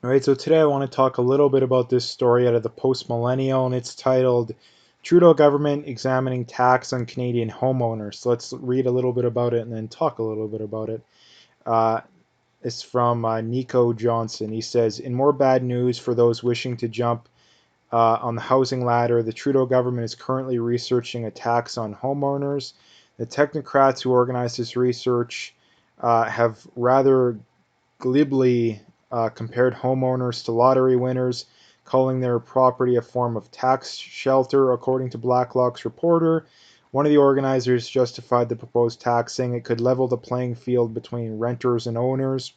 All right, so today I want to talk a little bit about this story out of the post-millennial, and it's titled Trudeau Government Examining Tax on Canadian Homeowners. So let's read a little bit about it and then talk a little bit about it. Uh, it's from Nico Johnson. He says, in more bad news for those wishing to jump on the housing ladder, the Trudeau government is currently researching a tax on homeowners. The technocrats who organized this research have rather glibly compared homeowners to lottery winners, calling their property a form of tax shelter, according to Blacklock's reporter. One of the organizers justified the proposed tax, saying it could level the playing field between renters and owners.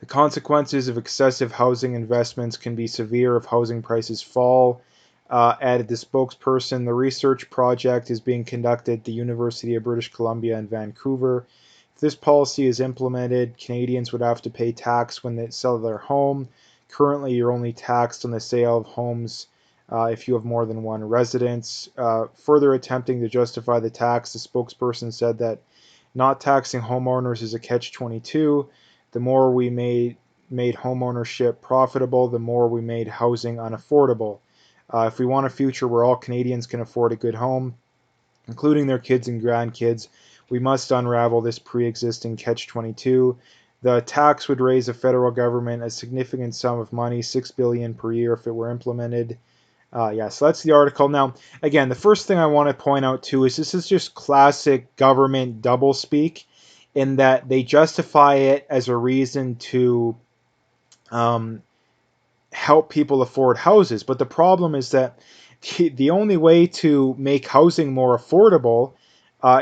The consequences of excessive housing investments can be severe if housing prices fall, added the spokesperson. The research project is being conducted at the University of British Columbia in Vancouver. If this policy is implemented, Canadians would have to pay tax when they sell their home. Currently, you're only taxed on the sale of homes if you have more than one residence. Further attempting to justify the tax, the spokesperson said that not taxing homeowners is a catch-22. The more we made homeownership profitable, the more we made housing unaffordable. If we want a future where all Canadians can afford a good home, including their kids and grandkids, we must unravel this pre-existing catch-22. The tax would raise the federal government a significant sum of money, $6 billion per year, if it were implemented. Yeah, so that's the article. Now, again, the first thing I want to point out too is this is just classic government doublespeak, in that they justify it as a reason to um, help people afford houses. But the problem is that the only way to make housing more affordable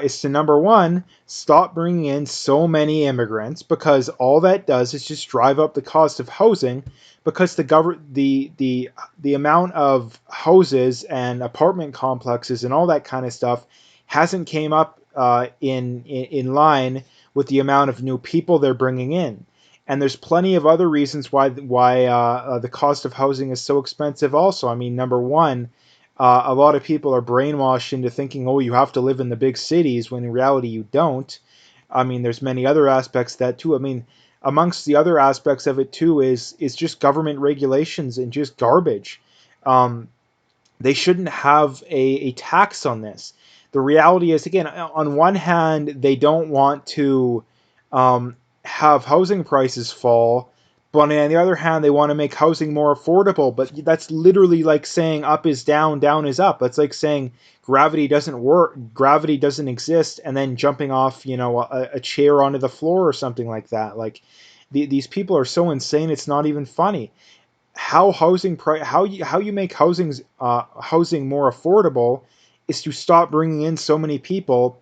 is to, number one, stop bringing in so many immigrants, because all that does is just drive up the cost of housing, because the amount of houses and apartment complexes and all that kind of stuff hasn't came up in line with the amount of new people they're bringing in. And there's plenty of other reasons why the cost of housing is so expensive. Also, I mean, number one, a lot of people are brainwashed into thinking, oh, you have to live in the big cities, when in reality you don't. I mean, there's many other aspects of that too. I mean, amongst the other aspects of it too is just government regulations and just garbage. Um, they shouldn't have a tax on this. The reality is, again, on one hand, they don't want to have housing prices fall, but on the other hand, they want to make housing more affordable. But that's literally like saying up is down, down is up. That's like saying gravity doesn't work, gravity doesn't exist, and then jumping off, a chair onto the floor or something like that. Like these people are so insane, it's not even funny. How you make housing more affordable is to stop bringing in so many people,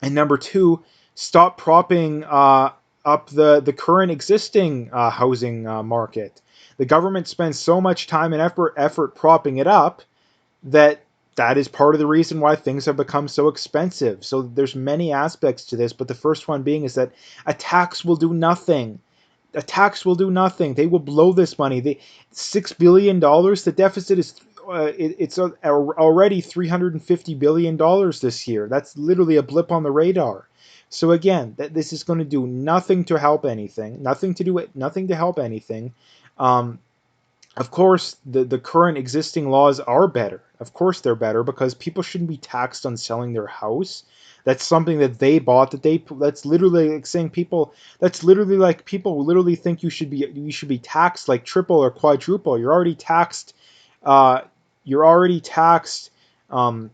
and number two, stop propping up the current existing housing market. The government spends so much time and effort propping it up that that is part of the reason why things have become so expensive. So there's many aspects to this, but the first one being is that a tax will do nothing. A tax will do nothing. They will blow this money. $6 billion. The deficit is it's already $350 billion this year. That's literally a blip on the radar. So again, this is going to do nothing to help anything. Nothing to help anything. Um, of course, the current existing laws are better. Of course, they're better, because people shouldn't be taxed on selling their house. That's something that they bought. That's literally like saying people. That's literally like people literally think you should be taxed like triple or quadruple. You're already taxed. Uh, you're already taxed. Um,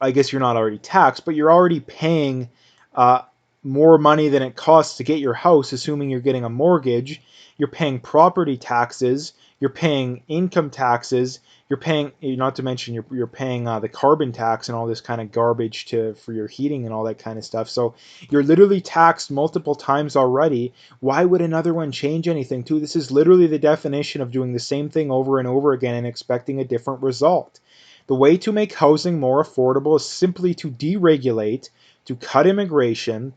I guess you're not already taxed, but you're already paying uh, more money than it costs to get your house, assuming you're getting a mortgage. You're paying property taxes. You're paying income taxes. You're paying, not to mention, you're paying the carbon tax and all this kind of garbage for your heating and all that kind of stuff. So you're literally taxed multiple times already. Why would another one change anything? Too, this is literally the definition of doing the same thing over and over again and expecting a different result. The way to make housing more affordable is simply to deregulate, to cut immigration,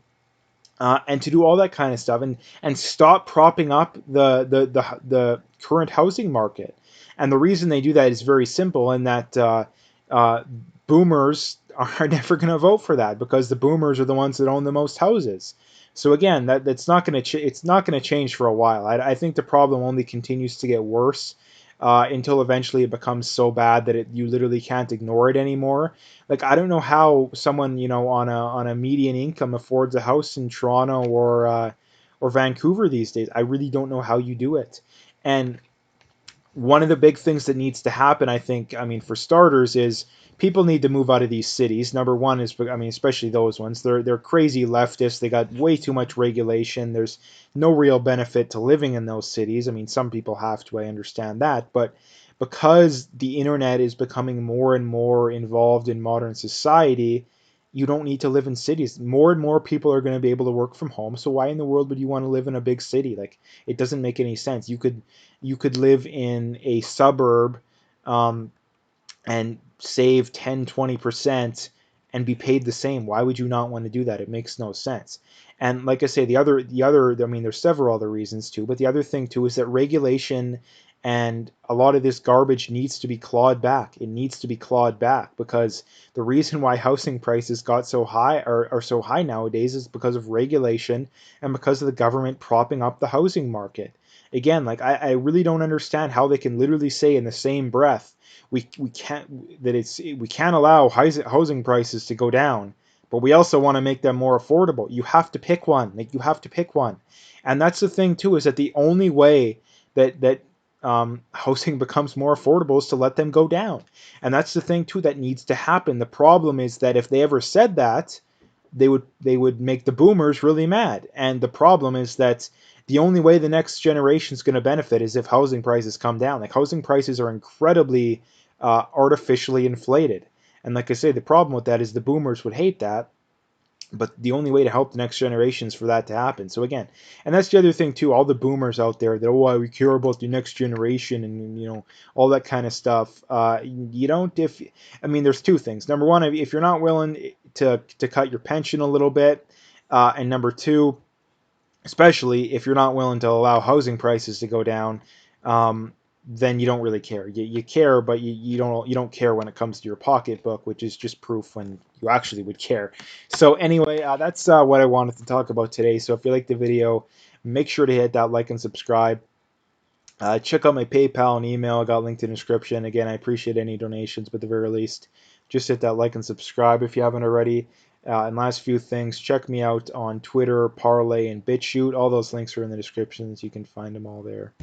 and to do all that kind of stuff, and stop propping up the current housing market. And the reason they do that is very simple, in that uh, boomers are never going to vote for that, because the boomers are the ones that own the most houses. So again, that's not going to it's not going to change for a while. I think the problem only continues to get worse until eventually it becomes so bad that you literally can't ignore it anymore. Like I don't know how someone on a median income affords a house in Toronto or Vancouver these days. I really don't know how you do it. And one of the big things that needs to happen, I think, I mean, for starters, is people need to move out of these cities. Number one is, I mean, especially those ones. They're crazy leftists. They got way too much regulation. There's no real benefit to living in those cities. I mean, some people have to. I understand that, but because the internet is becoming more and more involved in modern society, you don't need to live in cities. More and more people are going to be able to work from home. So why in the world would you want to live in a big city? Like it doesn't make any sense. You could live in a suburb um, and save 10-20% and be paid the same. Why would you not want to do that? It makes no sense. And like I say, the other I mean there's several other reasons too, but the other thing too is that regulation and a lot of this garbage needs to be clawed back. It needs to be clawed back because the reason why housing prices got so high are so high nowadays is because of regulation and because of the government propping up the housing market. Again, like I really don't understand how they can literally say in the same breath we can't that it's we can't allow housing prices to go down, but we also want to make them more affordable. You have to pick one. Like you have to pick one, and that's the thing too is that the only way that housing becomes more affordable is to let them go down, and that's the thing too that needs to happen. The problem is that if they ever said that, they would make the boomers really mad. And the problem is that the only way the next generation is going to benefit is if housing prices come down. Like housing prices are incredibly artificially inflated. And like I say, the problem with that is the boomers would hate that, but the only way to help the next generation is for that to happen. So again, and that's the other thing too. All the boomers out there that we care about the next generation and all that kind of stuff. You don't. If I mean, there's two things. Number one, if you're not willing to cut your pension a little bit, and number two, especially if you're not willing to allow housing prices to go down, um, then you don't really care. You care, but you don't care when it comes to your pocketbook, which is just proof when you actually would care. So anyway, that's what I wanted to talk about today. So if you like the video, make sure to hit that like and subscribe. Check out my PayPal and email. I got linked in the description. Again, I appreciate any donations, but at the very least, just hit that like and subscribe if you haven't already. And last few things, check me out on Twitter, Parlay, and BitChute. All those links are in the descriptions. You can find them all there.